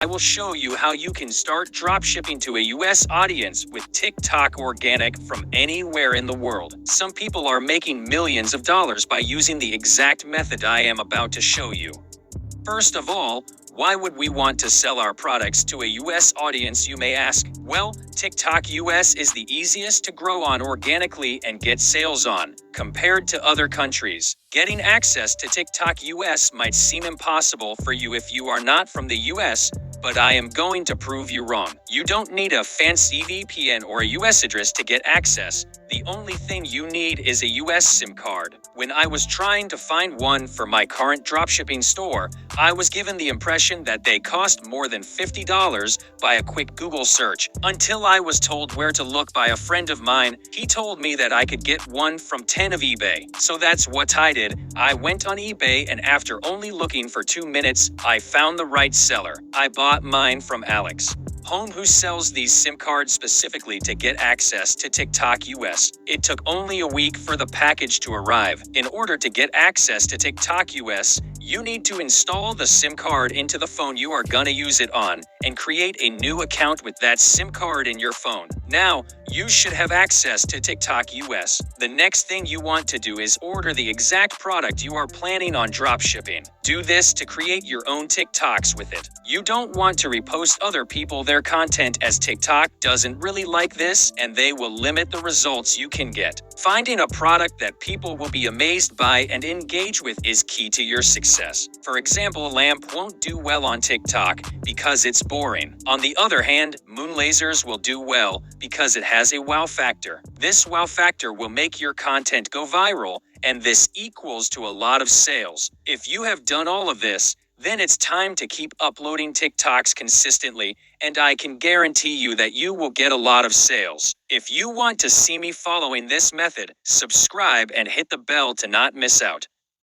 I will show you how you can start dropshipping to a US audience with TikTok organic from anywhere in the world. Some people are making millions of dollars by using the exact method I am about to show you. First of all, why would we want to sell our products to a US audience, you may ask? Well, TikTok US is the easiest to grow on organically and get sales on, compared to other countries. Getting access to TikTok US might seem impossible for you if you are not from the US, but I am going to prove you wrong. You don't need a fancy VPN or a US address to get access. The only thing you need is a US SIM card. When I was trying to find one for my current dropshipping store, I was given the impression that they cost more than $50 by a quick Google search, until I was told where to look by a friend of mine. He told me that I could get one from 10 of eBay. So that's what I did. I went on eBay, and after only looking for 2 minutes, I found the right seller. I bought mine from Alex, who sells these SIM cards specifically to get access to TikTok US. It took only a week for the package to arrive. In order to get access to TikTok US, you need to install the SIM card into the phone you are gonna use it on, and create a new account with that SIM card in your phone. Now, you should have access to TikTok US. The next thing you want to do is order the exact product you are planning on dropshipping. Do this to create your own TikToks with it. You don't want to repost other people their content, as TikTok doesn't really like this, and they will limit the results you can get. Finding a product that people will be amazed by and engage with is key to your success. For example, a lamp won't do well on TikTok because it's boring. On the other hand, moon lasers will do well because it has a wow factor. This wow factor will make your content go viral, and this equals to a lot of sales. If you have done all of this, then it's time to keep uploading TikToks consistently, and I can guarantee you that you will get a lot of sales. If you want to see me following this method, subscribe and hit the bell to not miss out.